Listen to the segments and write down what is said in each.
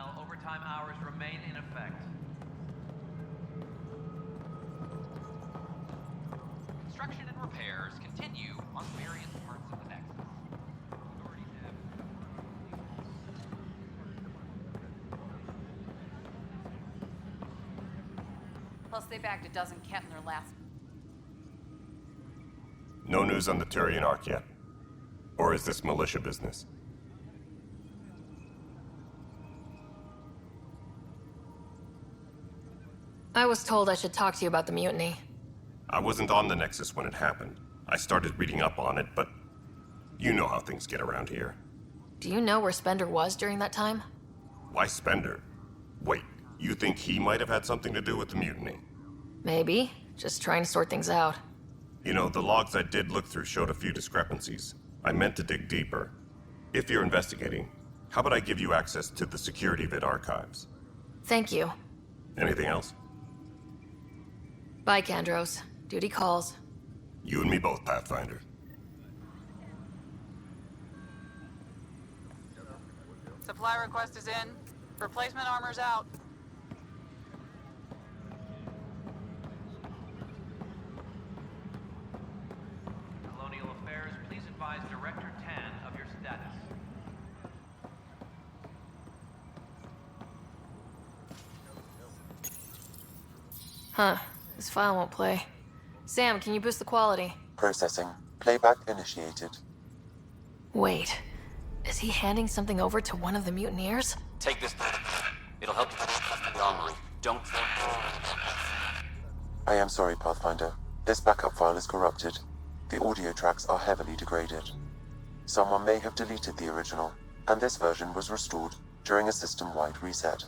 personnel, overtime hours remain in effect. Construction and repairs continue on various parts of the nexus. Authorities have... Plus, they bagged a dozen cat in their last. No news on the Turian Arc yet? Or is this militia business? I was told I should talk to you about the mutiny. I wasn't on the Nexus when it happened. I started reading up on it, but you know how things get around here. Do you know where Spender was during that time? Why Spender? Wait, you think he might have had something to do with the mutiny? Maybe. Just trying to sort things out. You know, the logs I did look through showed a few discrepancies. I meant to dig deeper. If you're investigating, how about I give you access to the security vid archives? Thank you. Anything else? Bye, Kandros. Duty calls. You and me both, Pathfinder. Supply request is in. Replacement armor's out. Colonial Affairs, please advise Director Tan of your status. Huh. This file won't play. Sam, can you boost the quality? Processing. Playback initiated. Wait. Is he handing something over to one of the mutineers? Take this. It'll help you the armory. Don't... I am sorry, Pathfinder. This backup file is corrupted. The audio tracks are heavily degraded. Someone may have deleted the original, and this version was restored during a system-wide reset.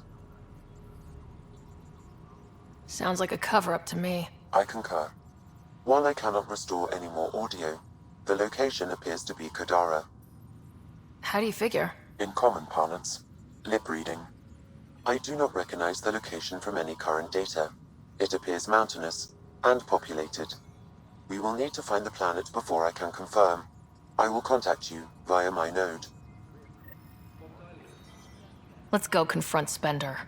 Sounds like a cover-up to me. I concur. While I cannot restore any more audio, the location appears to be Kadara. How do you figure? In common parlance, lip reading. I do not recognize the location from any current data. It appears mountainous and populated. We will need to find the planet before I can confirm. I will contact you via my node. Let's go confront Spender.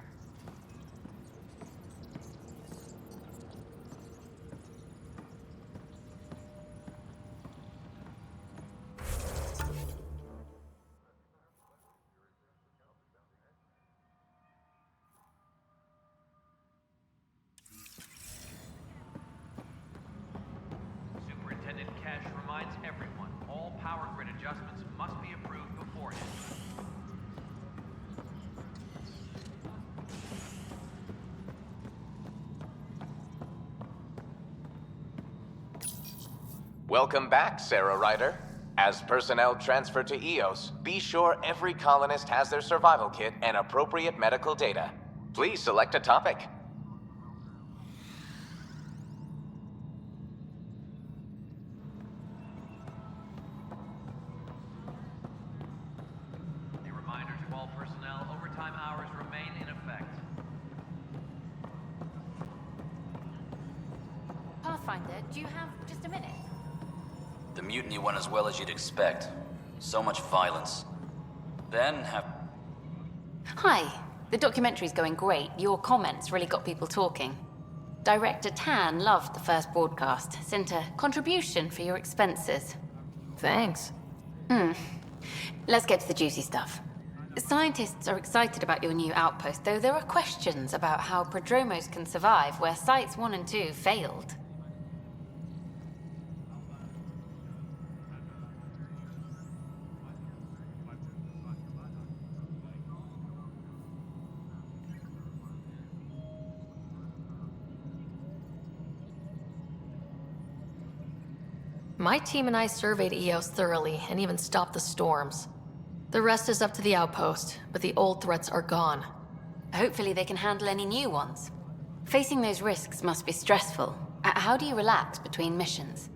Superintendent Cash reminds everyone, all power grid adjustments must be approved beforehand. Welcome back, Sarah Ryder. As personnel transfer to EOS, be sure every colonist has their survival kit and appropriate medical data. Please select a topic. A reminder to all personnel, overtime hours remain in effect. Pathfinder, do you have just a minute? The mutiny went as well as you'd expect. So much violence. Then Hi. The documentary's going great. Your comments really got people talking. Director Tan loved the first broadcast. Sent a contribution for your expenses. Thanks. Let's get to the juicy stuff. Scientists are excited about your new outpost, though there are questions about how prodromos can survive where Sites 1 and 2 failed. My team and I surveyed EOS thoroughly and even stopped the storms. The rest is up to the outpost, but the old threats are gone. Hopefully they can handle any new ones. Facing those risks must be stressful. How do you relax between missions?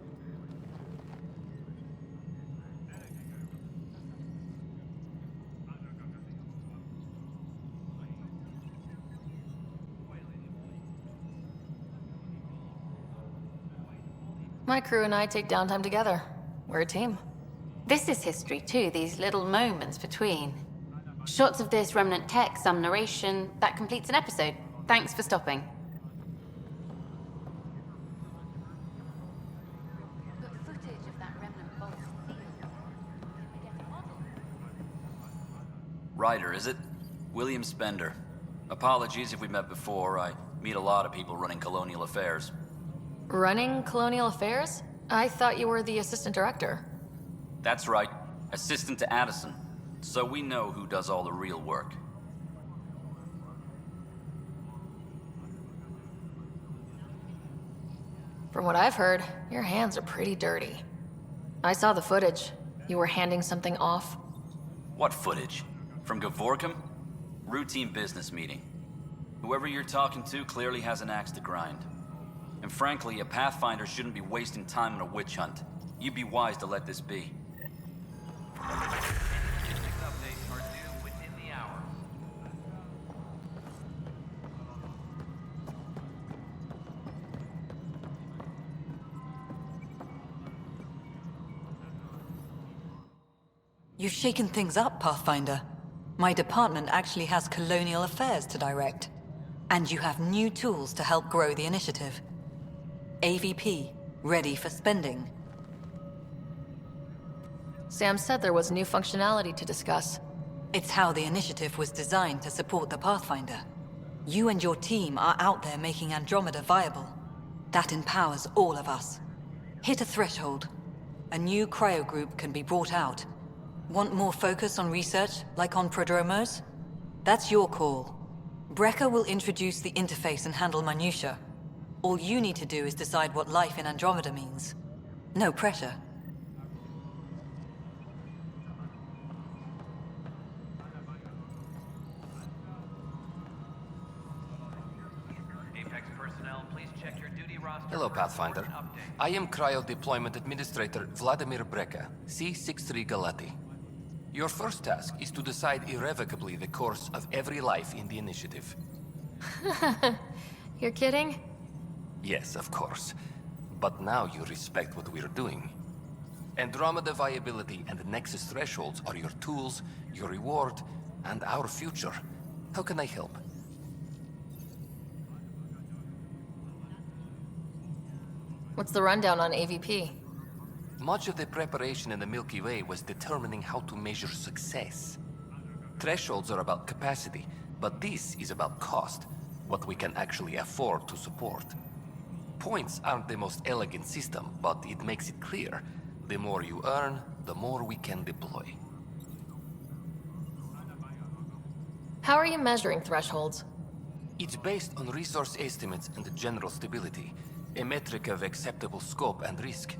My crew and I take downtime together. We're a team. This is history too, these little moments between. Shots of this, remnant tech, some narration. That completes an episode. Thanks for stopping. Ryder, is it? William Spender. Apologies if we met before. I meet a lot of people running Colonial Affairs. Running Colonial Affairs? I thought you were the assistant director. That's right. Assistant to Addison. So we know who does all the real work. From what I've heard, your hands are pretty dirty. I saw the footage. You were handing something off. What footage? From Gavorkum? Routine business meeting. Whoever you're talking to clearly has an axe to grind. And frankly, a Pathfinder shouldn't be wasting time on a witch hunt. You'd be wise to let this be. Logistics updates are due within the hour. You've shaken things up, Pathfinder. My department actually has colonial affairs to direct. And you have new tools to help grow the initiative. AVP, ready for spending. Sam said there was new functionality to discuss. It's how the initiative was designed to support the Pathfinder. You and your team are out there making Andromeda viable. That empowers all of us. Hit a threshold. A new cryo group can be brought out. Want more focus on research, like on prodromos? That's your call. Brecker will introduce the interface and handle minutiae. All you need to do is decide what life in Andromeda means. No pressure. Apex personnel, please check your duty roster. Hello, for Pathfinder. important updates. I am Cryo Deployment Administrator Vladimir Breca, C-63 Galati. Your first task is to decide irrevocably the course of every life in the initiative. You're kidding? Yes, of course. But now you respect what we're doing. Andromeda viability and Nexus thresholds are your tools, your reward, and our future. How can I help? What's the rundown on AVP? Much of the preparation in the Milky Way was determining how to measure success. Thresholds are about capacity, but this is about cost, what we can actually afford to support. Points aren't the most elegant system, but it makes it clear. The more you earn, the more we can deploy. How are you measuring thresholds? It's based on resource estimates and general stability, a metric of acceptable scope and risk.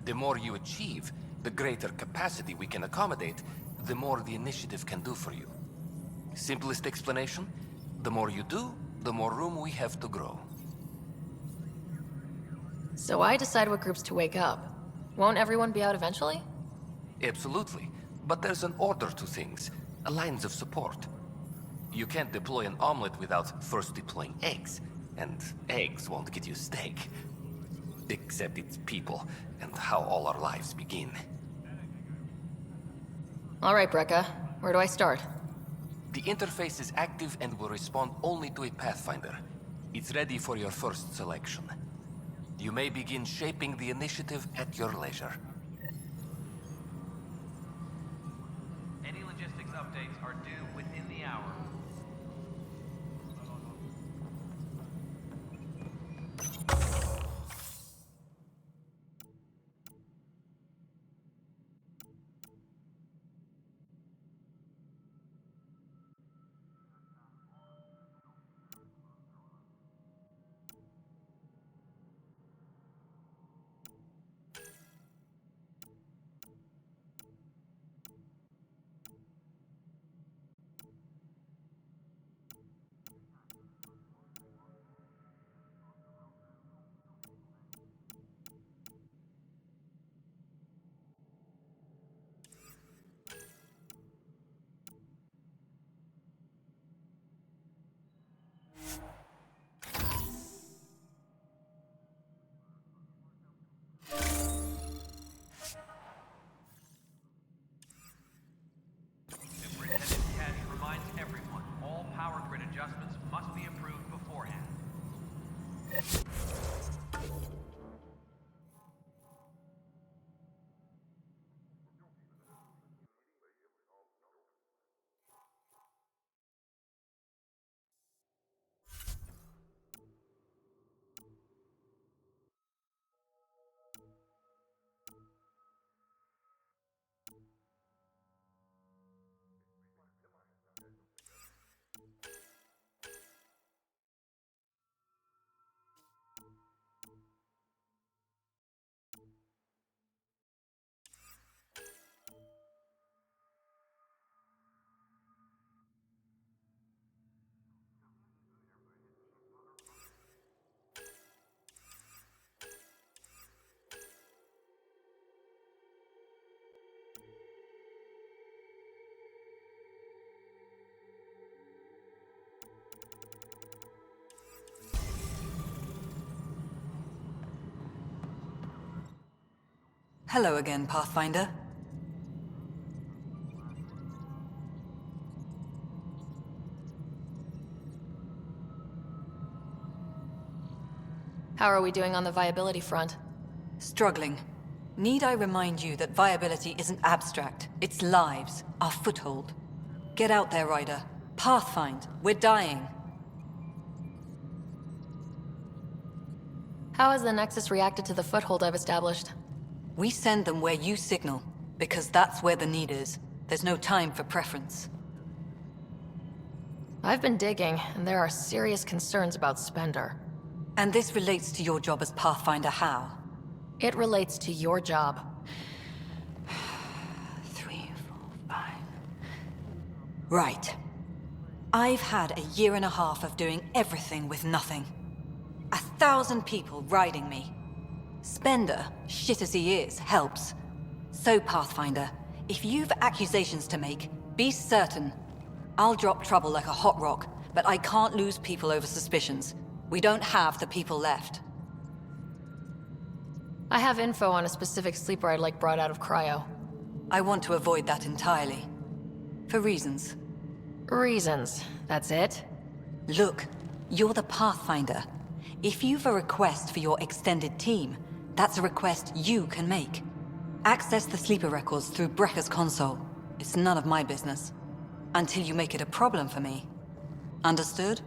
The more you achieve, the greater capacity we can accommodate, the more the initiative can do for you. Simplest explanation, the more you do, the more room we have to grow. So I decide what groups to wake up. Won't everyone be out eventually? Absolutely, but there's an order to things, lines of support. You can't deploy an omelet without first deploying eggs, and eggs won't get you steak. Except it's people, and how all our lives begin. All right, Breca. Where do I start? The interface is active and will respond only to a Pathfinder. It's ready for your first selection. You may begin shaping the initiative at your leisure. Any logistics updates are due within the hour. Hello again, Pathfinder. How are we doing on the viability front? Struggling. Need I remind you that viability isn't abstract, it's lives, our foothold. Get out there, Ryder. Pathfind, we're dying. How has the Nexus reacted to the foothold I've established? We send them where you signal, because that's where the need is. There's no time for preference. I've been digging, and there are serious concerns about Spender. And this relates to your job as Pathfinder how? It relates to your job. 3, 4, 5... Right. I've had a year and a half of doing everything with nothing. 1,000 people riding me. Spender, shit as he is, helps. So, Pathfinder, if you've accusations to make, be certain. I'll drop trouble like a hot rock, but I can't lose people over suspicions. We don't have the people left. I have info on a specific sleeper I'd like brought out of cryo. I want to avoid that entirely. For reasons. Reasons, that's it? Look, you're the Pathfinder. If you've a request for your extended team, that's a request you can make. Access the sleeper records through Brekker's console. It's none of my business. Until you make it a problem for me. Understood?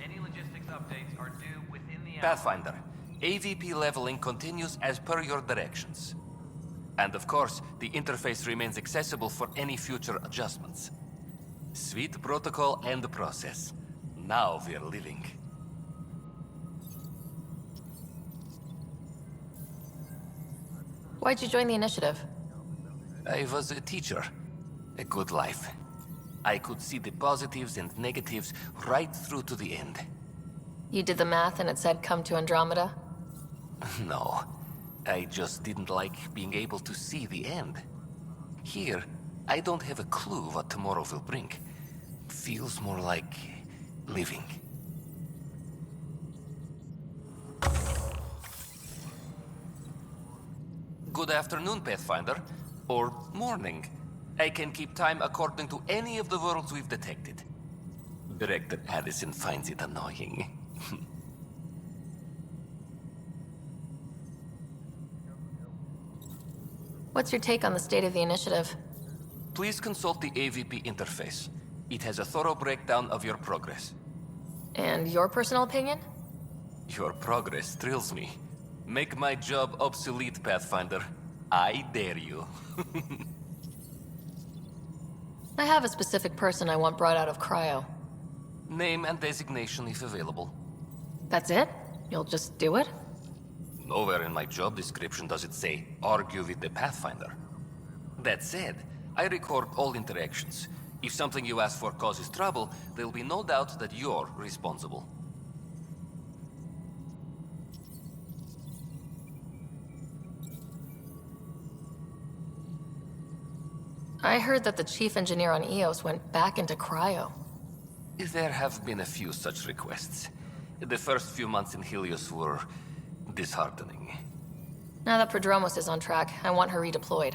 Any logistics updates are due within the hour. Pathfinder, AVP leveling continues as per your directions. And of course, the interface remains accessible for any future adjustments. Sweet protocol and process. Now we're living. Why'd you join the initiative? I was a teacher. A good life. I could see the positives and negatives right through to the end. You did the math and it said come to Andromeda? No. I just didn't like being able to see the end. Here, I don't have a clue what tomorrow will bring. Feels more like living. Good afternoon, Pathfinder. Or morning. I can keep time according to any of the worlds we've detected. Director Addison finds it annoying. What's your take on the state of the initiative? Please consult the AVP interface. It has a thorough breakdown of your progress. And your personal opinion? Your progress thrills me. Make my job obsolete, Pathfinder. I dare you. I have a specific person I want brought out of cryo. Name and designation if available. That's it? You'll just do it? Nowhere in my job description does it say, argue with the Pathfinder. That said, I record all interactions. If something you ask for causes trouble, there'll be no doubt that you're responsible. I heard that the chief engineer on EOS went back into cryo. There have been a few such requests. The first few months in Helios were disheartening. Now that Prodromos is on track, I want her redeployed.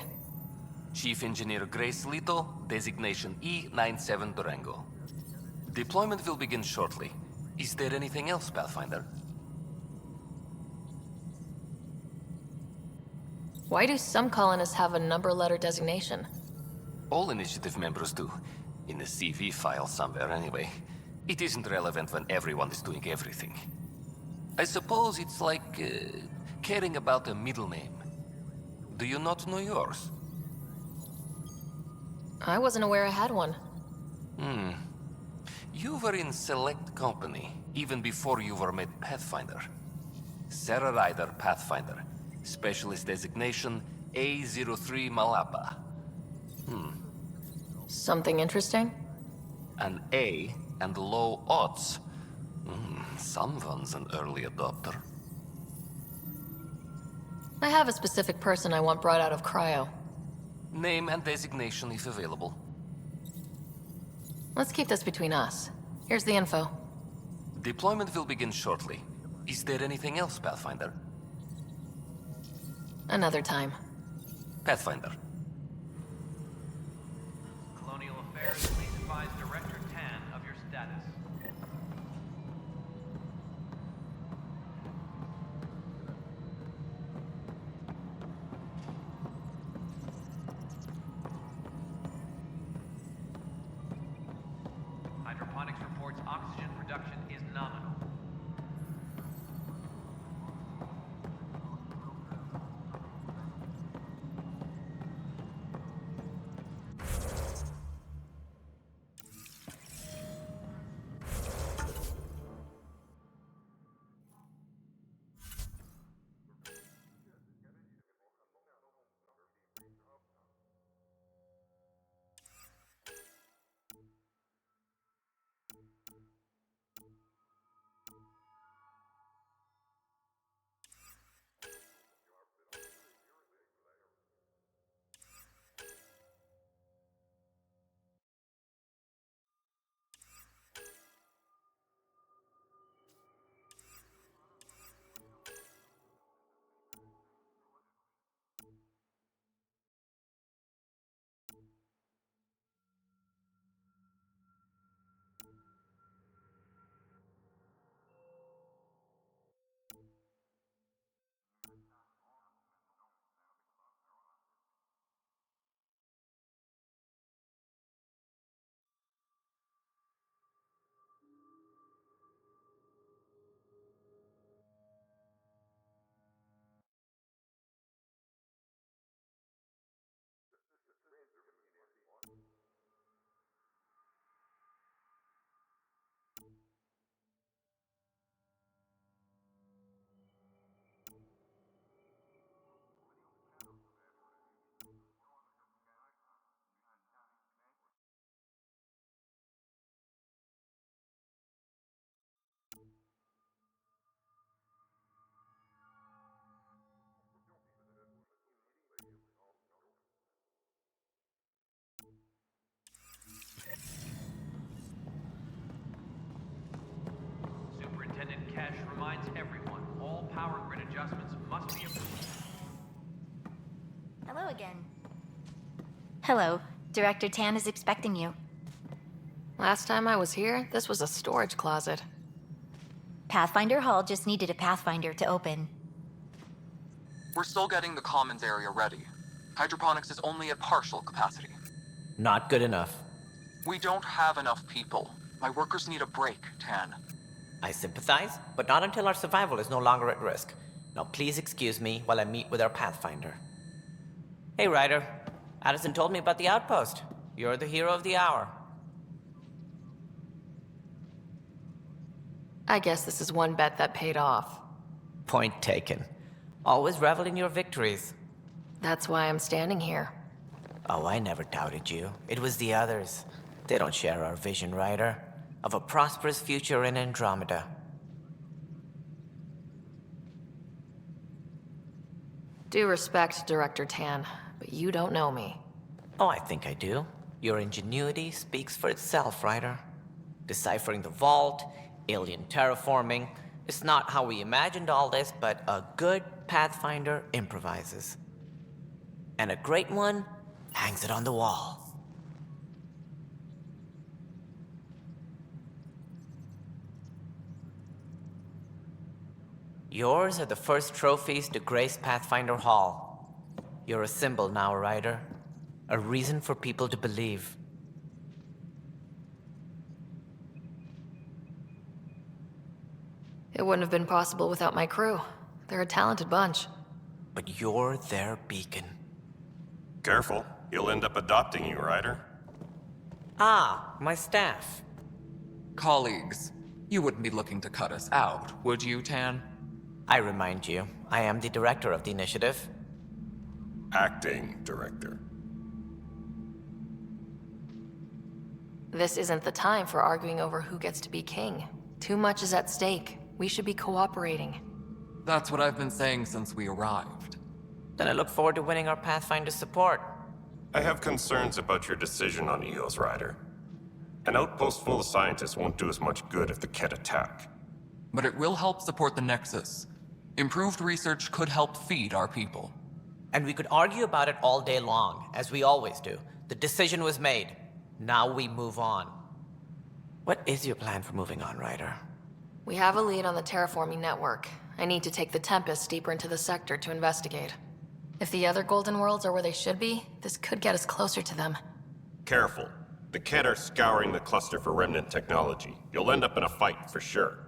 Chief Engineer Grace Lito, designation E97 Durango. Deployment will begin shortly. Is there anything else, Pathfinder? Why do some colonists have a number letter designation? All initiative members do. In a CV file somewhere, anyway. It isn't relevant when everyone is doing everything. I suppose it's like caring about a middle name. Do you not know yours? I wasn't aware I had one. You were in select company, even before you were made Pathfinder. Sarah Ryder, Pathfinder. Specialist designation A03 Malapa. Something interesting? An A and low odds. Someone's an early adopter. I have a specific person I want brought out of cryo. Name and designation if available. Let's keep this between us. Here's the info. Deployment will begin shortly. Is there anything else, Pathfinder? Another time. Pathfinder. Colonial Affairs, please advise Director Tan of your status. Hydroponics reports oxygen production is nominal. Superintendent Cash reminds everyone, all power grid adjustments must be approved. Hello again. Hello. Director Tan is expecting you. Last time I was here, this was a storage closet. Pathfinder Hall just needed a Pathfinder to open. We're still getting the commons area ready. Hydroponics is only at partial capacity. Not good enough. We don't have enough people. My workers need a break, Tan. I sympathize, but not until our survival is no longer at risk. Now please excuse me while I meet with our Pathfinder. Hey, Ryder. Addison told me about the outpost. You're the hero of the hour. I guess this is one bet that paid off. Point taken. Always revel in your victories. That's why I'm standing here. Oh, I never doubted you. It was the others. They don't share our vision, Ryder, of a prosperous future in Andromeda. Due respect, Director Tan, but you don't know me. Oh, I think I do. Your ingenuity speaks for itself, Ryder. Deciphering the vault, alien terraforming. It's not how we imagined all this, but a good Pathfinder improvises. And a great one hangs it on the wall. Yours are the first trophies to grace Pathfinder Hall. You're a symbol now, Ryder. A reason for people to believe. It wouldn't have been possible without my crew. They're a talented bunch. But you're their beacon. Careful, he'll end up adopting you, Ryder. Ah, my staff. Colleagues, you wouldn't be looking to cut us out, would you, Tan? I remind you, I am the director of the initiative. Acting director. This isn't the time for arguing over who gets to be king. Too much is at stake. We should be cooperating. That's what I've been saying since we arrived. Then I look forward to winning our Pathfinder support. I have concerns about your decision on Eos, Ryder. An outpost full of scientists won't do us much good if the Ket attack. But it will help support the Nexus. Improved research could help feed our people. And we could argue about it all day long, as we always do. The decision was made. Now we move on. What is your plan for moving on, Ryder? We have a lead on the terraforming network. I need to take the Tempest deeper into the sector to investigate. If the other Golden Worlds are where they should be, this could get us closer to them. Careful. The Ket are scouring the cluster for remnant technology. You'll end up in a fight for sure.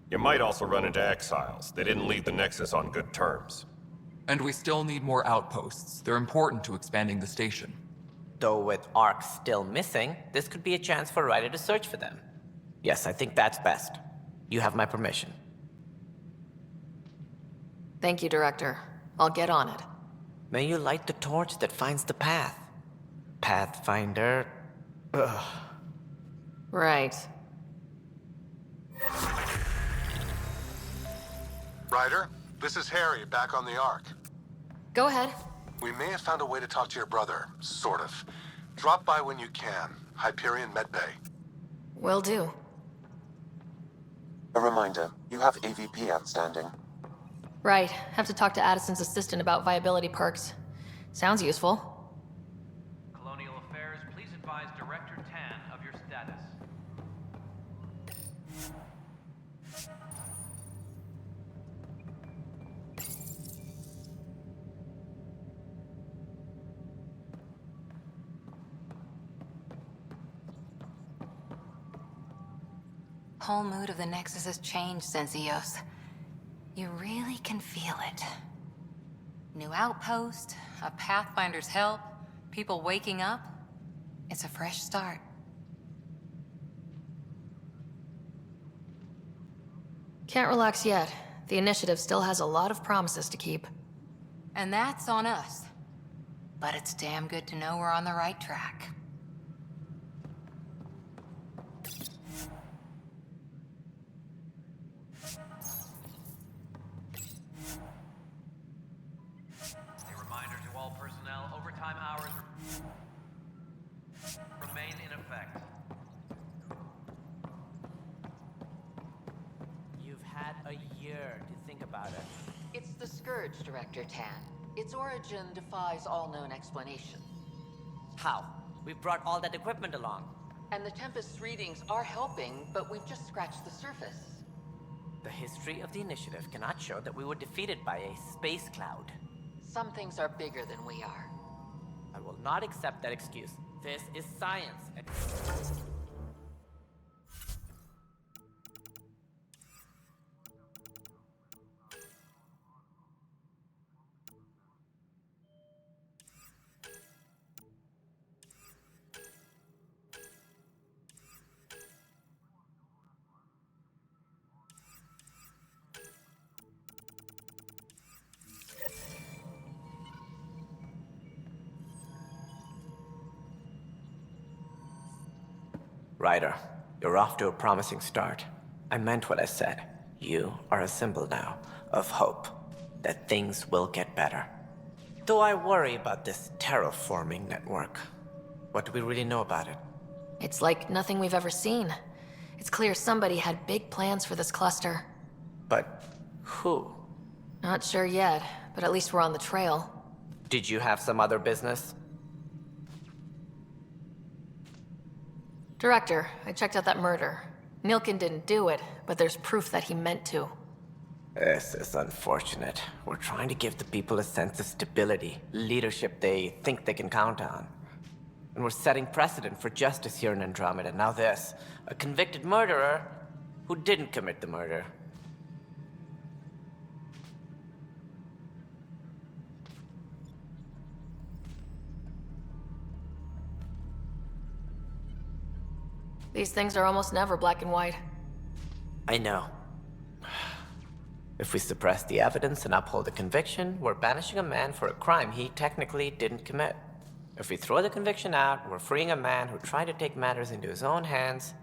You might also run into exiles. They didn't leave the Nexus on good terms. And we still need more outposts. They're important to expanding the station. Though with Ark still missing, this could be a chance for Ryder to search for them. Yes, I think that's best. You have my permission. Thank you, Director. I'll get on it. May you light the torch that finds the path. Pathfinder. Ugh. Right. Ryder, this is Harry, back on the Ark. Go ahead. We may have found a way to talk to your brother, sort of. Drop by when you can. Hyperion Medbay. Will do. A reminder, you have AVP outstanding. Right. Have to talk to Addison's assistant about viability perks. Sounds useful. Colonial Affairs, please advise Director Tan of your status. Whole mood of the Nexus has changed since EOS. You really can feel it. New outpost, a Pathfinder's help, people waking up. It's a fresh start. Can't relax yet. The initiative still has a lot of promises to keep. And that's on us. But it's damn good to know we're on the right track. Overtime hours remain in effect. You've had a year to think about it. It's the Scourge, Director Tan. Its origin defies all known explanation. How? We brought all that equipment along. And the Tempest's readings are helping, but we've just scratched the surface. The history of the initiative cannot show that we were defeated by a space cloud. Some things are bigger than we are. I will not accept that excuse. This is science. Ryder, you're off to a promising start. I meant what I said. You are a symbol now of hope that things will get better. Though I worry about this terraforming network. What do we really know about it? It's like nothing we've ever seen. It's clear somebody had big plans for this cluster. But who? Not sure yet, but at least we're on the trail. Did you have some other business? Director, I checked out that murder. Nilkin didn't do it, but there's proof that he meant to. This is unfortunate. We're trying to give the people a sense of stability, leadership they think they can count on. And we're setting precedent for justice here in Andromeda. Now this, a convicted murderer who didn't commit the murder. These things are almost never black and white. I know. If we suppress the evidence and uphold the conviction, we're banishing a man for a crime he technically didn't commit. If we throw the conviction out, we're freeing a man who tried to take matters into his own hands,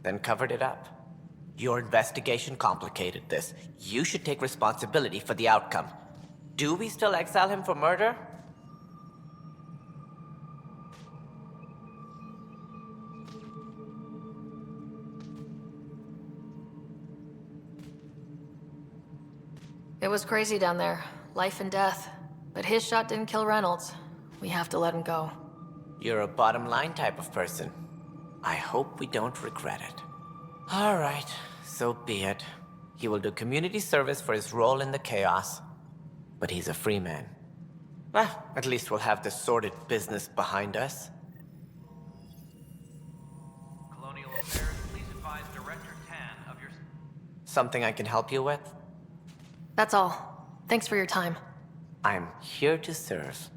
then covered it up. Your investigation complicated this. You should take responsibility for the outcome. Do we still exile him for murder? It was crazy down there. Life and death. But his shot didn't kill Reynolds. We have to let him go. You're a bottom line type of person. I hope we don't regret it. All right, so be it. He will do community service for his role in the chaos. But he's a free man. Well, at least we'll have the sordid business behind us. Colonial Affairs, please advise Director Tan of your... Something I can help you with? That's all. Thanks for your time. I'm here to serve.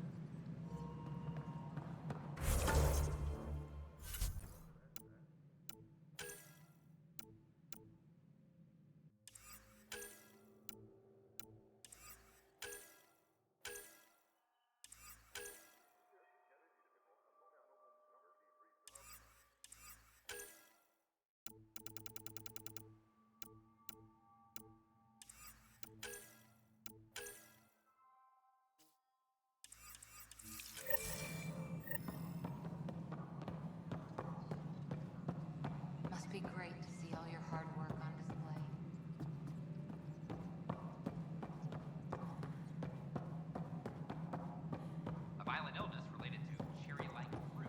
Must be great to see all your hard work on display. A violent illness related to cherry-like fruit.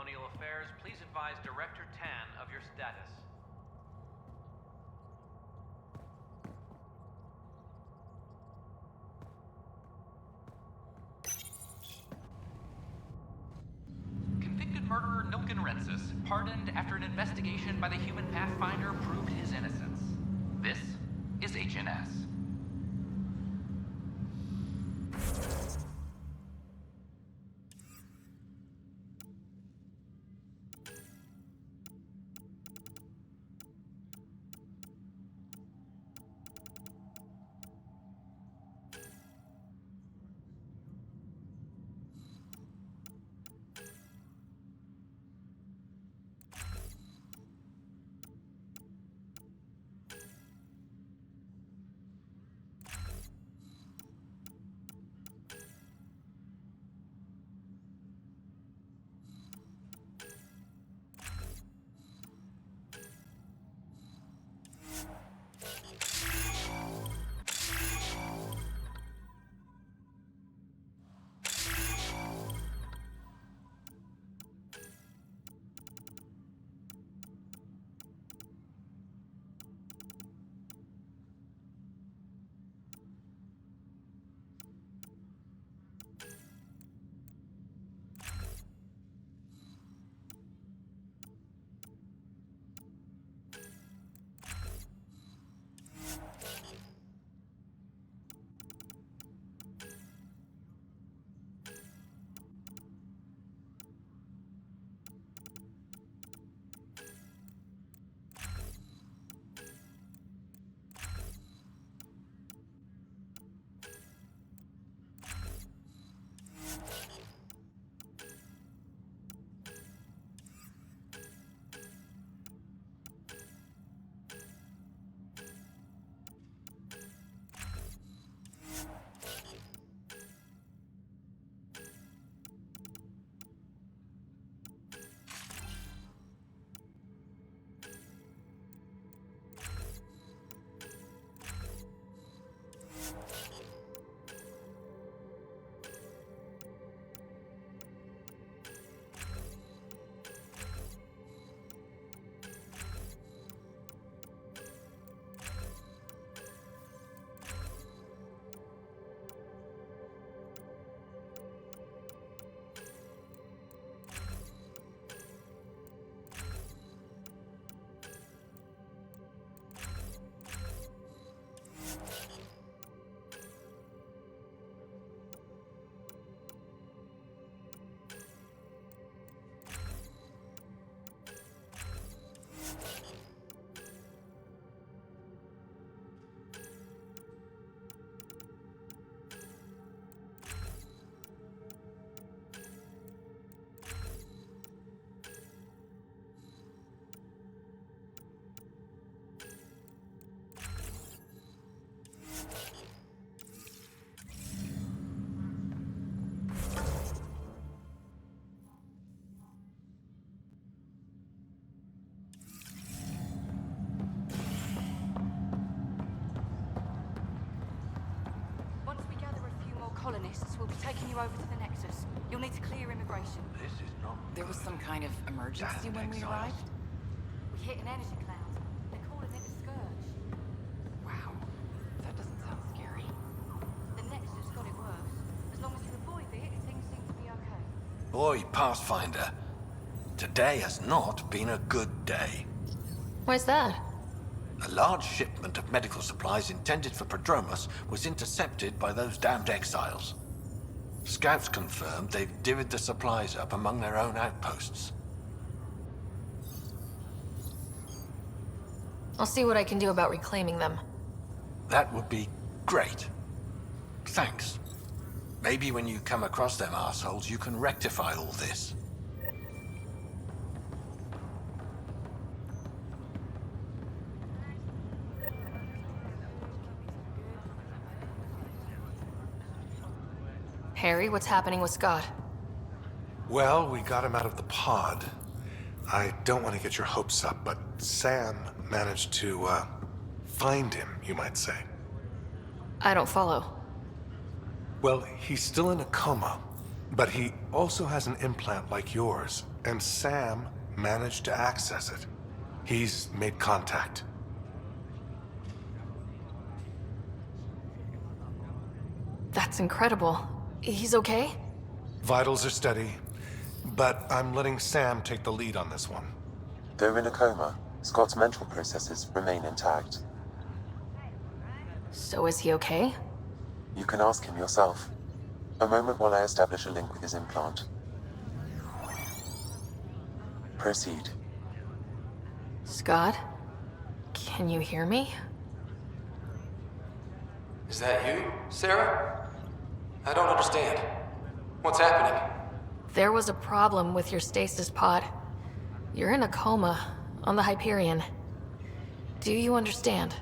Colonial Affairs, please advise Director Tan of your status. Convicted murderer Nilken Rensis, pardoned after an investigation by the human Pathfinder proved his innocence. This is HNS. colonists will be taking you over to the Nexus. You'll need to clear immigration. This is not. There was some kind of emergency when we arrived? We hit an energy cloud. They're calling it a scourge. Wow. That doesn't sound scary. The Nexus got it worse. As long as you avoid it, things seem to be okay. Boy, Pathfinder. Today has not been a good day. Why's that? A large shipment of medical supplies intended for Prodromos was intercepted by those damned exiles. Scouts confirmed they've divvied the supplies up among their own outposts. I'll see what I can do about reclaiming them. That would be great. Thanks. Maybe when you come across them assholes, you can rectify all this. Harry, what's happening with Scott? Well, we got him out of the pod. I don't want to get your hopes up, but Sam managed to, find him, you might say. I don't follow. Well, he's still in a coma, but he also has an implant like yours, and Sam managed to access it. He's made contact. That's incredible. He's okay? Vitals are steady, but I'm letting Sam take the lead on this one. Though in a coma, Scott's mental processes remain intact. So is he okay? You can ask him yourself. A moment while I establish a link with his implant. Proceed. Scott? Can you hear me? Is that you, Sarah? I don't understand. What's happening? There was a problem with your stasis pod. You're in a coma on the Hyperion. Do you understand?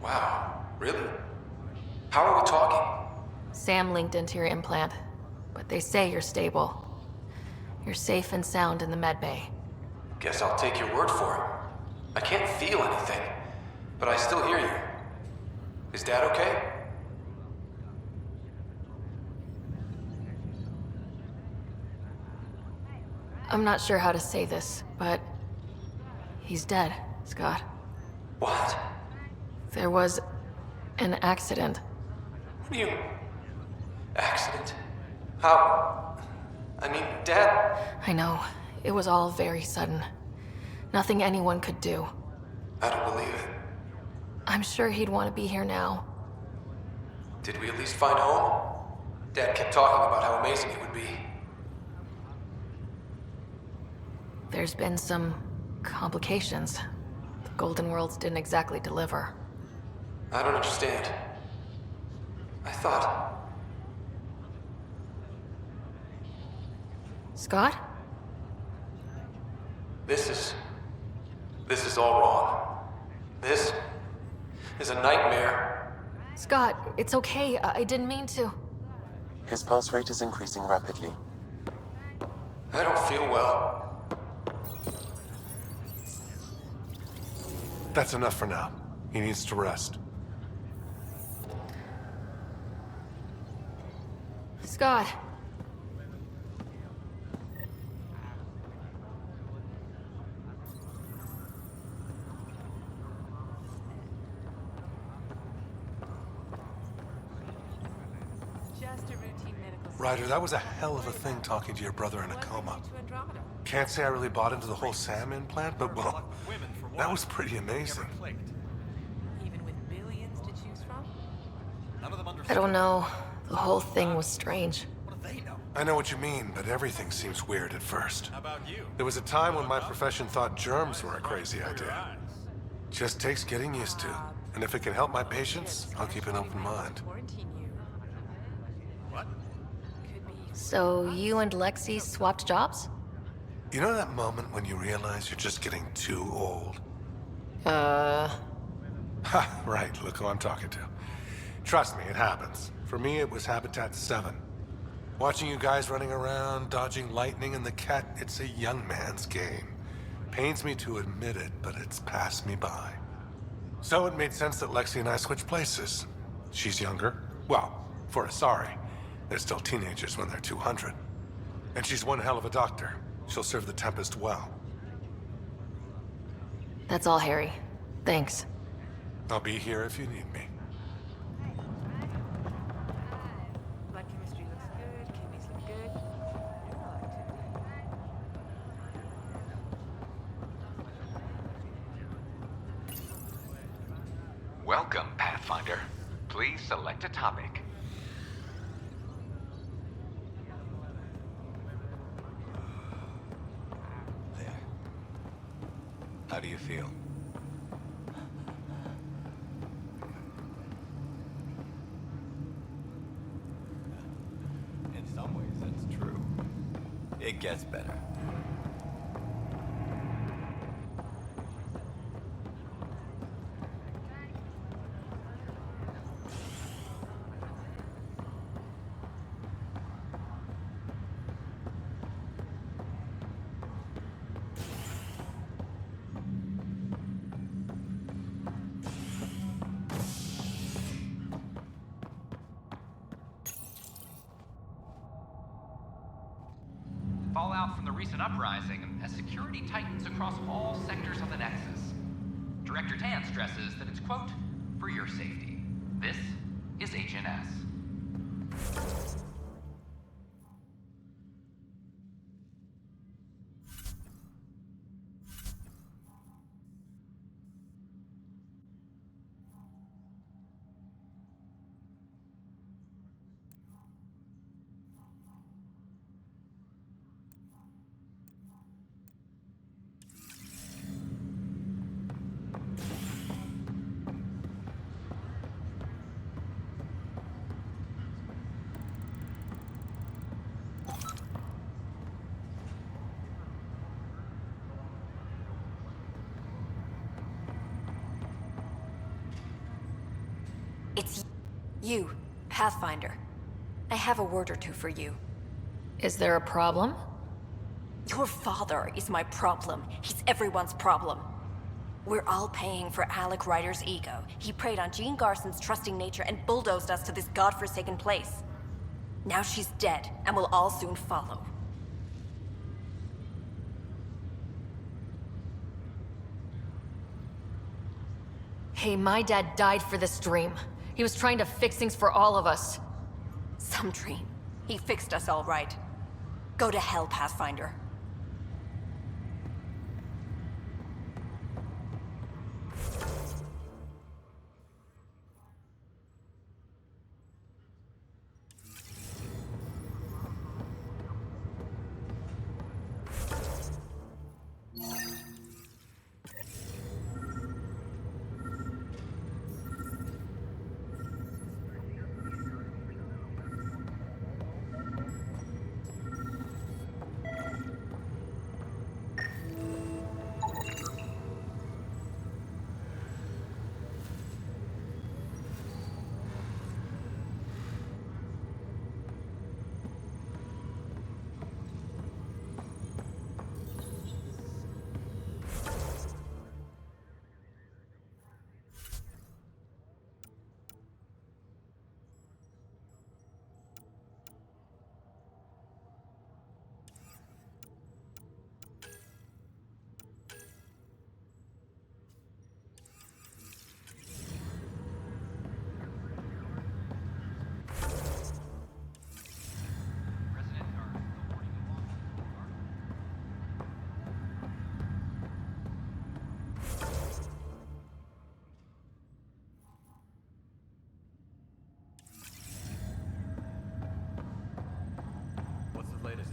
Wow, really? How are we talking? Sam linked into your implant, but they say you're stable. You're safe and sound in the medbay. Guess I'll take your word for it. I can't feel anything, but I still hear you. Is Dad okay? I'm not sure how to say this, but he's dead, Scott. What? There was an accident. What do you... Accident? How? I mean, Dad... I know. It was all very sudden. Nothing anyone could do. I don't believe it. I'm sure he'd want to be here now. Did we at least find home? Dad kept talking about how amazing it would be. There's been some complications. The Golden Worlds didn't exactly deliver. I don't understand. I thought... Scott? This is all wrong. This is a nightmare. Scott, it's okay. I didn't mean to. His pulse rate is increasing rapidly. I don't feel well. That's enough for now. He needs to rest. Scott. Ryder, that was a hell of a thing talking to your brother in a coma. Can't say I really bought into the whole Sam implant, but well, that was pretty amazing. I don't know. The whole thing was strange. I know what you mean, but everything seems weird at first. There was a time when my profession thought germs were a crazy idea. Just takes getting used to. And if it can help my patients, I'll keep an open mind. So you and Lexi swapped jobs? You know that moment when you realize you're just getting too old? Ha, right, look who I'm talking to. Trust me, it happens. For me, it was Habitat 7. Watching you guys running around, dodging lightning and the cat, it's a young man's game. Pains me to admit it, but it's passed me by. So it made sense that Lexi and I switched places. She's younger. Well, for Asari. They're still teenagers when they're 200. And she's one hell of a doctor. She'll serve the Tempest well. That's all, Harry. Thanks. I'll be here if you need me. Blood chemistry looks good, chemies look good. Welcome, Pathfinder. Please select a topic. There. How do you feel? In some ways, that's true. It gets better. Fallout from the recent uprising as security tightens across all sectors of the Nexus. Director Tan stresses that it's, quote, for your safety. This is HNS. It's you, Pathfinder. I have a word or two for you. Is there a problem? Your father is my problem. He's everyone's problem. We're all paying for Alec Ryder's ego. He preyed on Jean Garson's trusting nature and bulldozed us to this godforsaken place. Now she's dead, and we'll all soon follow. Hey, my dad died for this dream. He was trying to fix things for all of us. Some dream. He fixed us all right. Go to hell, Pathfinder.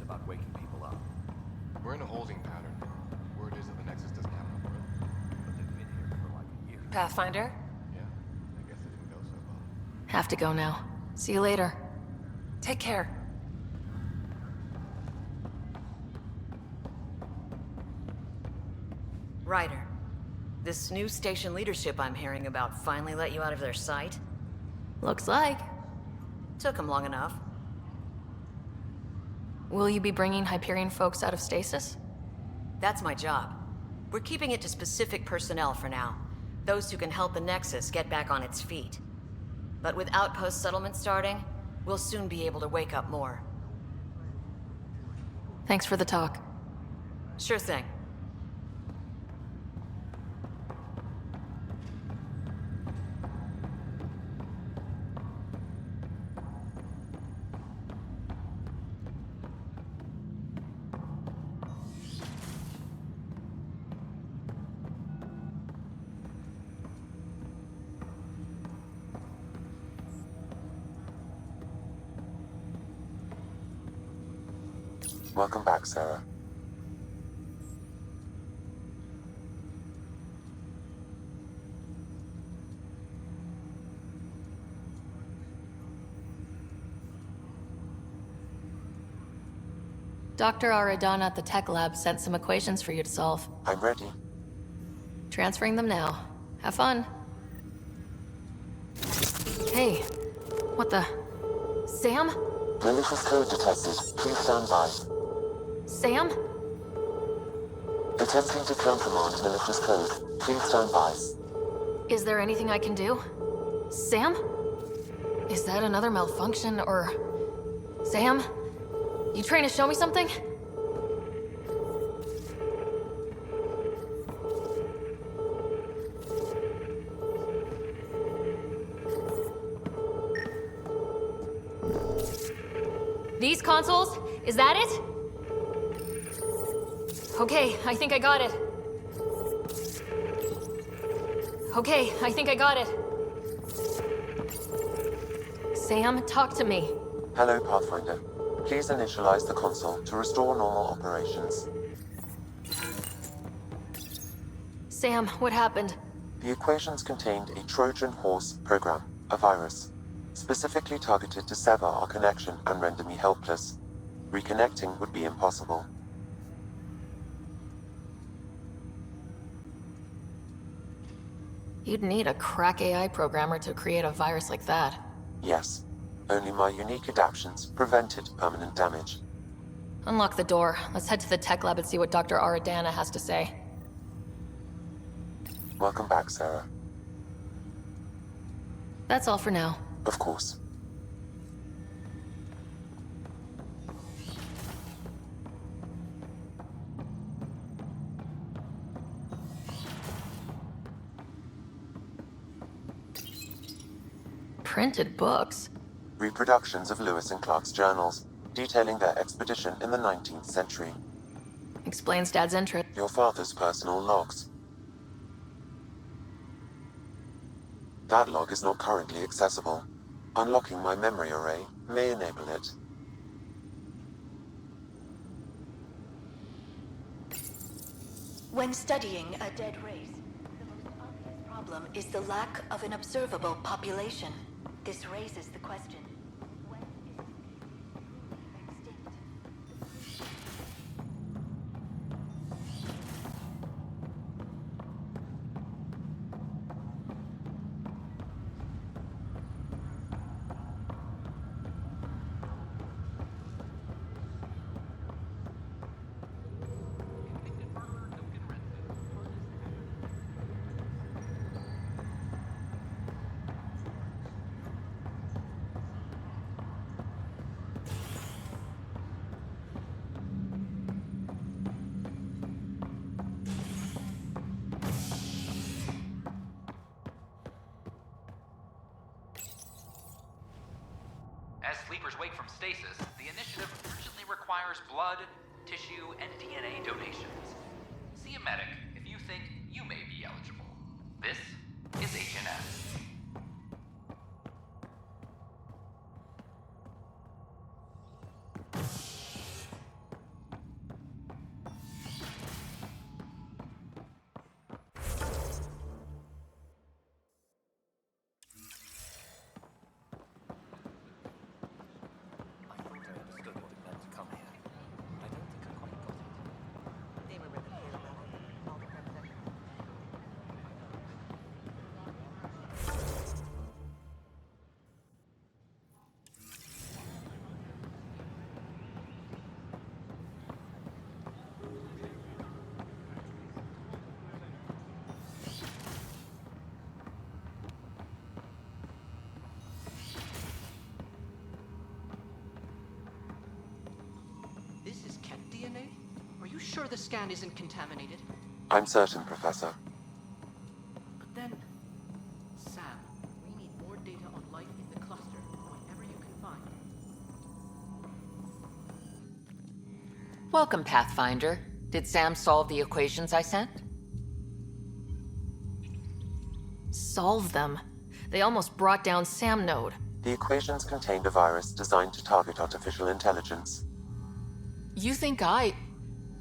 About waking people up. We're in a holding pattern. Word is that the Nexus doesn't have enough room. But they've been here for like a year. Pathfinder? Yeah, I guess it didn't go so well. Have to go now. See you later. Take care. Ryder, this new station leadership I'm hearing about finally let you out of their sight? Looks like. Took them long enough. Will you be bringing Hyperion folks out of stasis? That's my job. We're keeping it to specific personnel for now. Those who can help the Nexus get back on its feet. But with outpost settlement starting, We'll soon be able to wake up more. Thanks for the talk. Sure thing. Welcome back, Sarah. Dr. Aradana at the tech lab sent some equations for you to solve. I'm ready. Transferring them now. Have fun. Hey, what the? Sam? Malicious code detected. Please stand by. Sam? Attempting to countermand malicious code. Please stand by. Is there anything I can do? Sam? Is that another malfunction, or... Sam? You trying to show me something? These consoles? Is that it? Okay, I think I got it. Okay, I think I got it. Sam, talk to me. Hello, Pathfinder. Please initialize the console to restore normal operations. Sam, what happened? The equations contained a Trojan horse program, a virus, specifically targeted to sever our connection and render me helpless. Reconnecting would be impossible. You'd need a crack AI programmer to create a virus like that. Yes. Only my unique adaptions prevented permanent damage. Unlock the door. Let's head to the tech lab and see what Dr. Aradana has to say. Welcome back, Sarah. That's all for now. Of course. Printed books? Reproductions of Lewis and Clark's journals, detailing their expedition in the 19th century. Explains Dad's interest. Your father's personal logs. That log is not currently accessible. Unlocking my memory array may enable it. When studying a dead race, the most obvious problem is the lack of an observable population. This raises the question, when is it extinct? As sleepers wake from stasis, the initiative urgently requires blood, tissue, and DNA donations. See a medic if you think you may be eligible. This is HNS. sure the scan isn't contaminated? I'm certain, Professor. But then, Sam, we need more data on life in the cluster, whenever you can find. Welcome, Pathfinder. Did Sam solve the equations I sent? Solve them? They almost brought down Sam Node. The equations contained a virus designed to target artificial intelligence. You think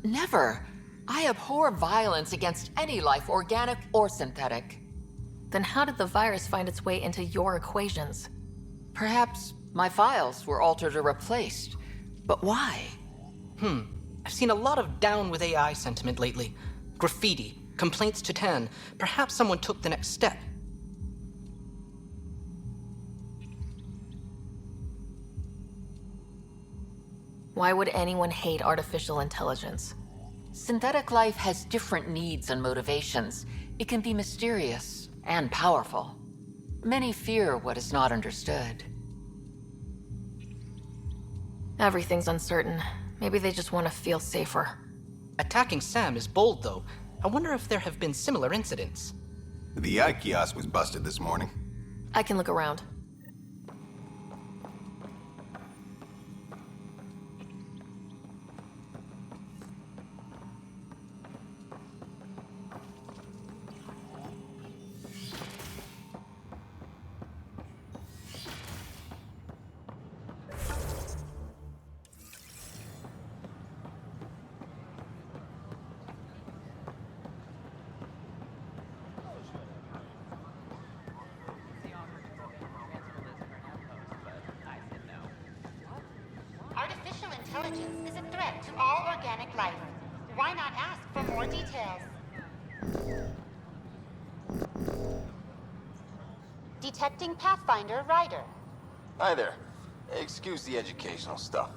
Never. I abhor violence against any life, organic or synthetic. Then how did the virus find its way into your equations? Perhaps my files were altered or replaced. But why? I've seen a lot of down with AI sentiment lately. Graffiti, complaints to Tan. Perhaps someone took the next step. Why would anyone hate artificial intelligence? Synthetic life has different needs and motivations. It can be mysterious and powerful. Many fear what is not understood. Everything's uncertain. Maybe they just want to feel safer. Attacking Sam is bold, though. I wonder if there have been similar incidents. The eye kiosk was busted this morning. I can look around. Artificial intelligence is a threat to all organic life. Why not ask for more details? Detecting Pathfinder Rider. Hi there. Excuse the educational stuff.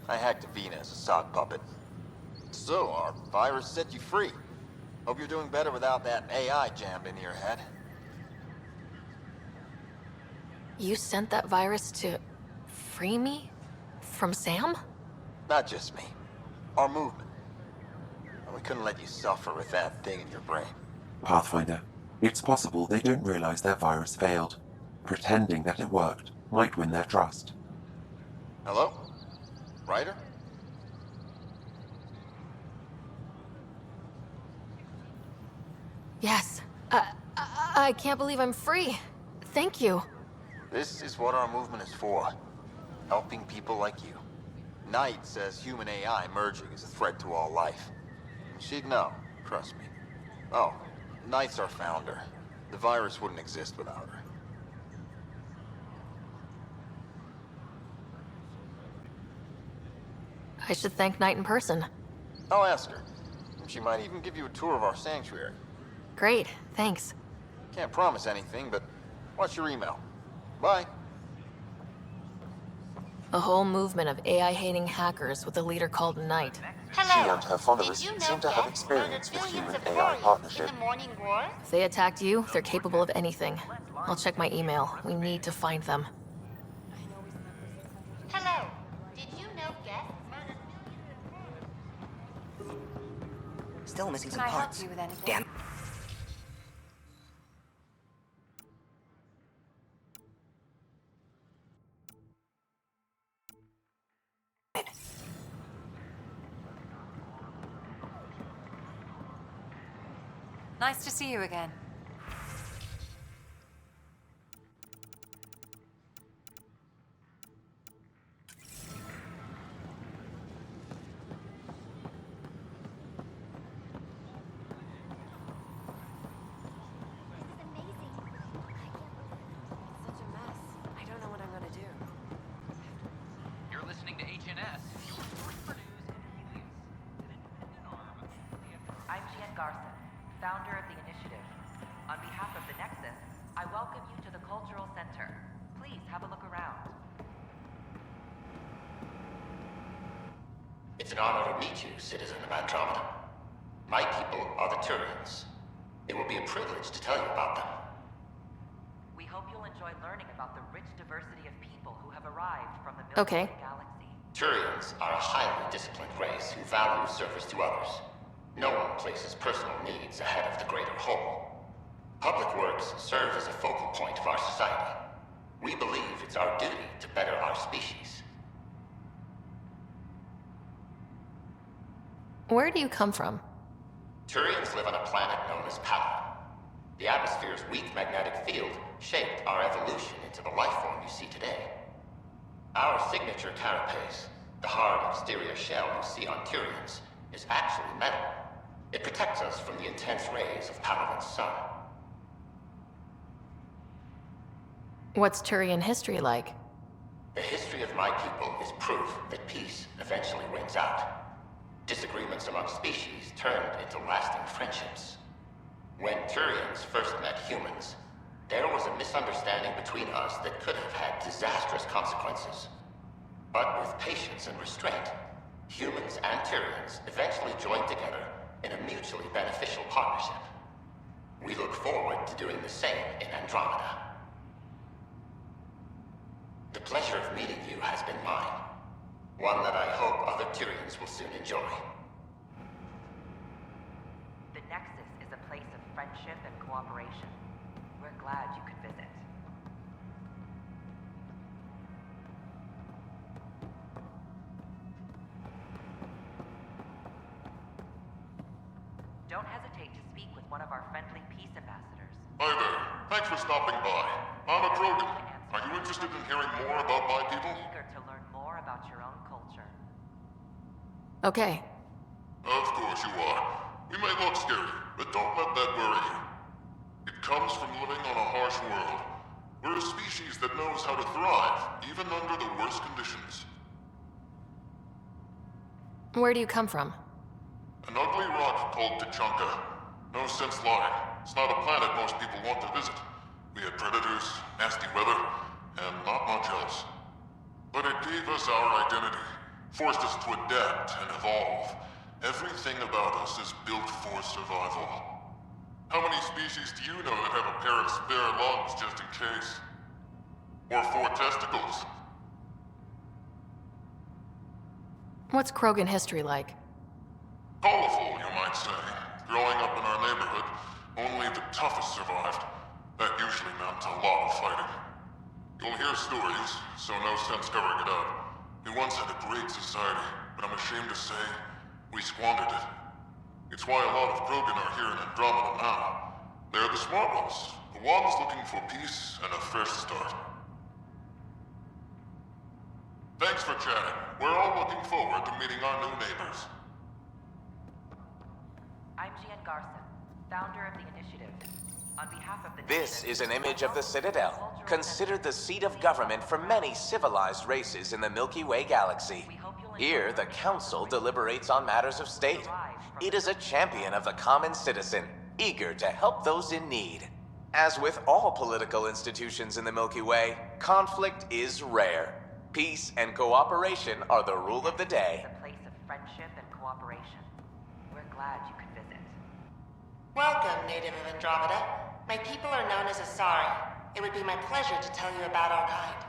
I hacked Avina as a sock puppet. So, our virus set you free. Hope you're doing better without that AI jammed into your head. You sent that virus to free me? From Sam? Not just me. Our movement. We couldn't let you suffer with that thing in your brain. Pathfinder, it's possible they don't realize their virus failed. Pretending that it worked might win their trust. Hello? Ryder? Yes. I can't believe I'm free. Thank you. This is what our movement is for. Helping people like you. Knight says human AI merging is a threat to all life. She'd know, trust me. Oh, Knight's our founder. The virus wouldn't exist without her. I should thank Knight in person. I'll ask her. She might even give you a tour of our sanctuary. Great, thanks. Can't promise anything, but watch your email. Bye. A whole movement of AI-hating hackers with a leader called Knight. She and her followers seem to have experience with human-AI partnership. If they attacked you, they're capable of anything. I'll check my email. We need to find them. Hello. Did you know guests murdered? Still missing some Can I help parts. you with anything? Damn. Nice to see you again. You're listening to HNS. Your source for news and opinions. An independent arm of the I'm Jen Garson, founder of the initiative. On behalf of the Nexus, I welcome you to the Cultural Center. Please have a look around. It's an honor to meet you, citizen of Andromeda. My people are the Turians. It will be a privilege to tell you about them. We hope you'll enjoy learning about the rich diversity of people who have arrived from the Milky Way galaxy. Turians are a highly disciplined race who value service to others. No one places personal needs ahead of the greater whole. Public works serve as a focal point of our society. We believe it's our duty to better our species. Where do you come from? Turians live on a planet known as Podobno. The atmosphere's weak magnetic field shaped our evolution into the life form you see today. Our signature carapace, the hard exterior shell you see on Turians, is actually metal. It protects us from the intense rays of Podobno's sun. What's Turian history like? The history of my people is proof that peace eventually wins out. Disagreements among species turned into lasting friendships. When Turians first met humans, there was a misunderstanding between us that could have had disastrous consequences. But with patience and restraint, humans and Turians eventually joined together in a mutually beneficial partnership. We look forward to doing the same in Andromeda. The pleasure of meeting you has been mine. One that I hope other Turians will soon enjoy. The Nexus is a place of friendship and cooperation. We're glad you could visit. Don't hesitate to speak with one of our friendly peace ambassadors. Hi there. Thanks for stopping by. I'm a Krogan. Are you interested in hearing more about my people? Eager to learn more about your own culture. Okay. Of course you are. We may look scary, but don't let that worry you. It comes from living on a harsh world. We're a species that knows how to thrive, even under the worst conditions. Where do you come from? An ugly rock called Tachanka. No sense lying. It's not a planet most people want to visit. We had predators, nasty weather, and not much else. But it gave us our identity, forced us to adapt and evolve. Everything about us is built for survival. How many species do you know that have a pair of spare lungs just in case? Or 4 testicles? What's Krogan history like? Colorful, you might say. Growing up in our neighborhood, only the toughest survived. That usually meant a lot of fighting. You'll hear stories, so no sense covering it up. We once had a great society, but I'm ashamed to say, we squandered it. It's why a lot of Krogan are here in Andromeda now. They're the smart ones, the ones looking for peace and a fresh start. Thanks for chatting. We're all looking forward to meeting our new neighbors. I'm Gian Garson, founder of the initiative. On behalf of the This is an image of the Citadel, considered the seat of government for many civilized races in the Milky Way galaxy. Here, the Council deliberates on matters of state. It is a champion of the common citizen, eager to help those in need. As with all political institutions in the Milky Way, conflict is rare. Peace and cooperation are the rule of the day. It's a place of friendship and cooperation. We're glad you could visit. Welcome, native of Andromeda. My people are known as Asari. It would be my pleasure to tell you about our kind.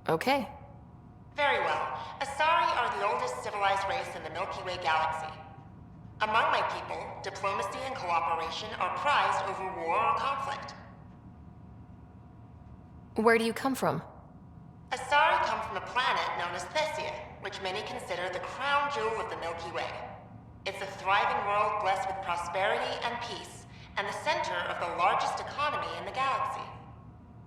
Okay. Very well. Asari are the oldest civilized race in the Milky Way galaxy. Among my people, diplomacy and cooperation are prized over war or conflict. Where do you come from? Asari come from a planet known as Thesia, which many consider the crown jewel of the Milky Way. It's a thriving world blessed with prosperity and peace, and the center of the largest economy in the galaxy.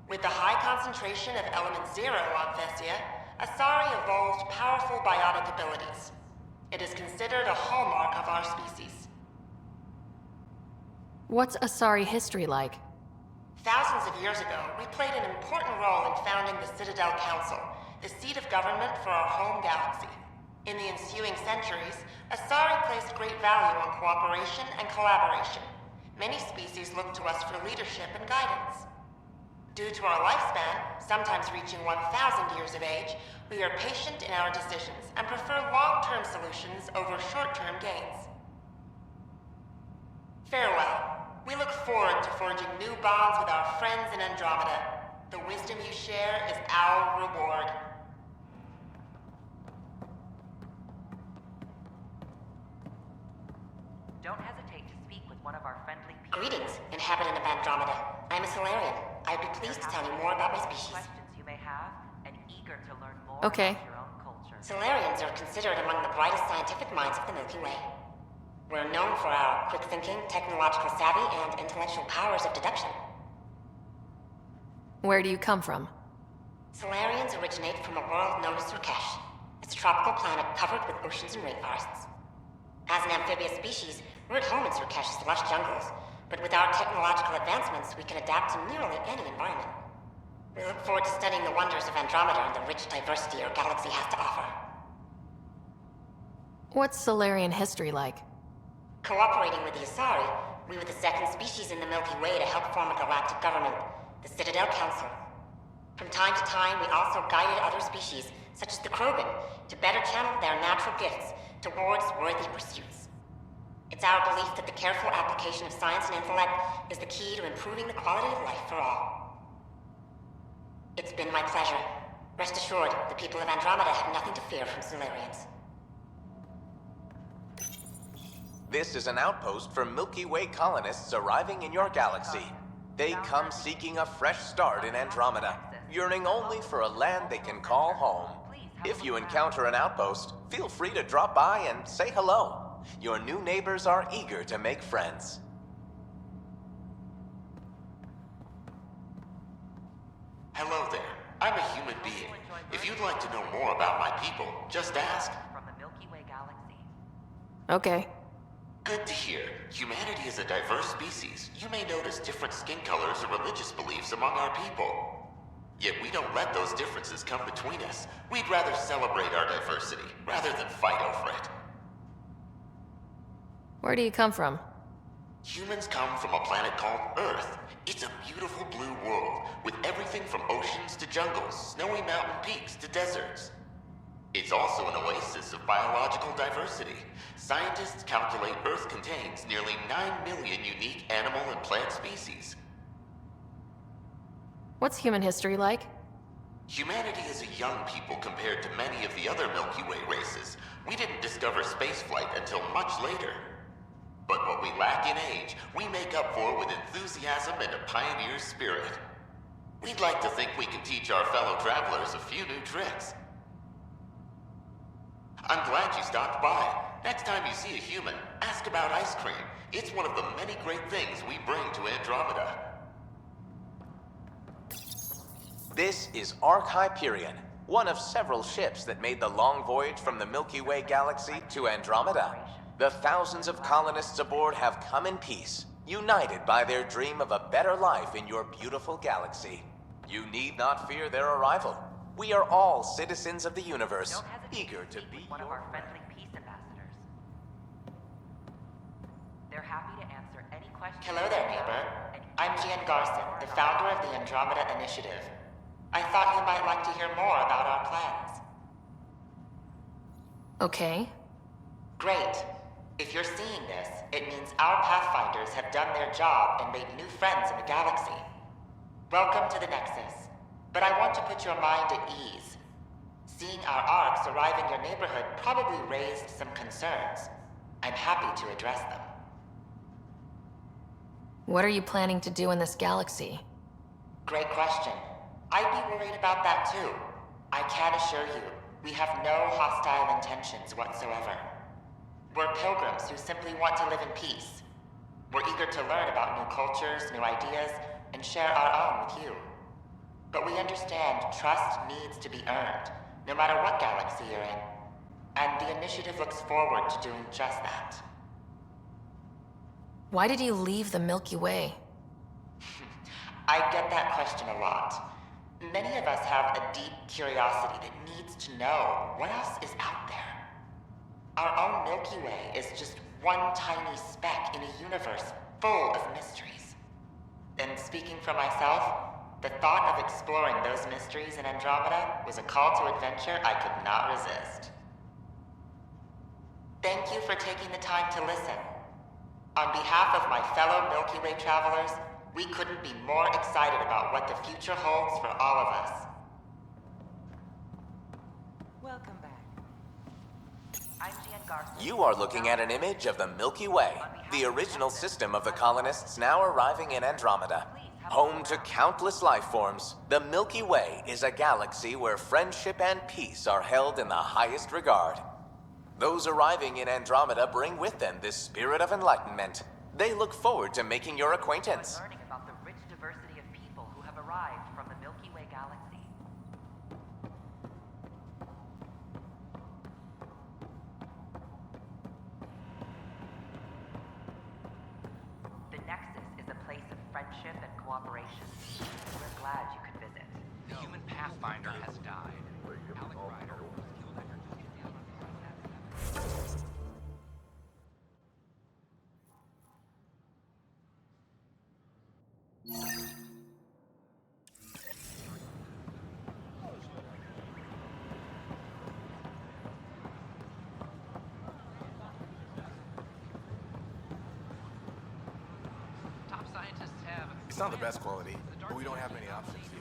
With the high concentration of element zero on Thesia, Asari evolved powerful biotic abilities. It is considered a hallmark of our species. What's Asari history like? Thousands of years ago, we played an important role in founding the Citadel Council, the seat of government for our home galaxy. In the ensuing centuries, Asari placed great value on cooperation and collaboration. Many species look to us for leadership and guidance. Due to our lifespan, sometimes reaching 1,000 years of age, we are patient in our decisions and prefer long-term solutions over short-term gains. Farewell. We look forward to forging new bonds with our friends in Andromeda. The wisdom you share is our reward. Greetings, inhabitant of Andromeda. I'm a Solarian. I'd be pleased to tell you more about my species. Questions you may have, and eager to learn more Okay. about your own culture. Solarians are considered among the brightest scientific minds of the Milky Way. We're known for our quick thinking, technological savvy, and intellectual powers of deduction. Where do you come from? Solarians originate from a world known as Surkesh. It's a tropical planet covered with oceans and rainforests. As an amphibious species, we're at home in Surkesh's lush jungles, but with our technological advancements, we can adapt to nearly any environment. We look forward to studying the wonders of Andromeda and the rich diversity our galaxy has to offer. What's Solarian history like? Cooperating with the Asari, we were the second species in the Milky Way to help form a galactic government, the Citadel Council. From time to time, we also guided other species, such as the Krogan, to better channel their natural gifts towards worthy pursuits. It's our belief that the careful application of science and intellect is the key to improving the quality of life for all. It's been my pleasure. Rest assured, the people of Andromeda have nothing to fear from Solarians. This is an outpost for Milky Way colonists arriving in your galaxy. They come seeking a fresh start in Andromeda, yearning only for a land they can call home. If you encounter an outpost, feel free to drop by and say hello. Your new neighbors are eager to make friends. Hello there. I'm a human being. If you'd like to know more about my people, just ask. From the Milky Way galaxy. Okay. Good to hear. Humanity is a diverse species. You may notice different skin colors or religious beliefs among our people. Yet we don't let those differences come between us. We'd rather celebrate our diversity, rather than fight over it. Where do you come from? Humans come from a planet called Earth. It's a beautiful blue world, with everything from oceans to jungles, snowy mountain peaks to deserts. It's also an oasis of biological diversity. Scientists calculate Earth contains nearly 9 million unique animal and plant species. What's human history like? Humanity is a young people compared to many of the other Milky Way races. We didn't discover spaceflight until much later. But what we lack in age, we make up for with enthusiasm and a pioneer's spirit. We'd like to think we can teach our fellow travelers a few new tricks. I'm glad you stopped by. Next time you see a human, ask about ice cream. It's one of the many great things we bring to Andromeda. This is Ark Hyperion, one of several ships that made the long voyage from the Milky Way galaxy to Andromeda. The thousands of colonists aboard have come in peace, united by their dream of a better life in your beautiful galaxy. You need not fear their arrival. We are all citizens of the universe, eager to be one of our friendly peace ambassadors. They're happy to answer any questions. Hello there, neighbor. I'm Gian Garson, the founder of the Andromeda Initiative. I thought you might like to hear more about our plans. Okay. Great. If you're seeing this, it means our Pathfinders have done their job and made new friends in the galaxy. Welcome to the Nexus. But I want to put your mind at ease. Seeing our arcs arrive in your neighborhood probably raised some concerns. I'm happy to address them. What are you planning to do in this galaxy? Great question. I'd be worried about that too. I can assure you, we have no hostile intentions whatsoever. We're pilgrims who simply want to live in peace. We're eager to learn about new cultures, new ideas, and share our own with you. But we understand trust needs to be earned, no matter what galaxy you're in. And the initiative looks forward to doing just that. Why did you leave the Milky Way? I get that question a lot. Many of us have a deep curiosity that needs to know what else is out there. Our own Milky Way is just one tiny speck in a universe full of mysteries. And speaking for myself, the thought of exploring those mysteries in Andromeda was a call to adventure I could not resist. Thank you for taking the time to listen. On behalf of my fellow Milky Way travelers, we couldn't be more excited about what the future holds for all of us. Welcome back. I'm Gian You are looking at an image of the Milky Way, the original system of the colonists now arriving in Andromeda. Home to countless life forms, the Milky Way is a galaxy where friendship and peace are held in the highest regard. Those arriving in Andromeda bring with them this spirit of enlightenment. They look forward to making your acquaintance. Learning about the rich diversity of people who have arrived from the Milky Way galaxy. The Nexus is a place of friendship and cooperation. We're glad you could visit. The human Pathfinder has died. Alec Ryder was killed after touching down on Earth. Top scientists have... It's not the best quality, but we don't have many options here.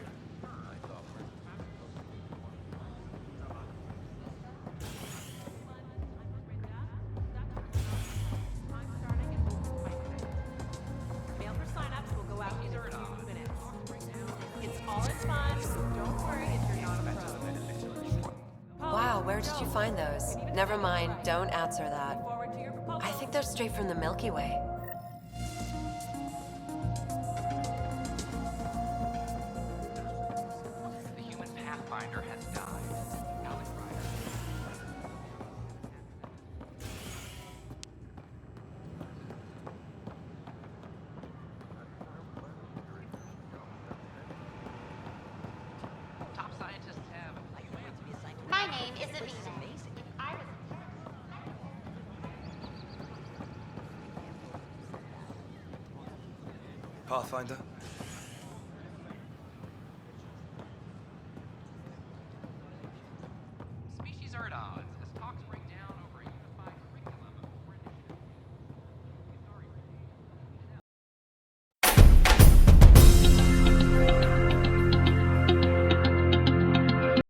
Mail for sign-ups will go out in a few minutes. It's all in fun, so don't worry if you're not a pro. Wow, where did you find those? Never mind, don't answer that. I think they're straight from the Milky Way. The human Pathfinder has died. Alec Ryder. Top scientists have... My name is Avina. I was Pathfinder,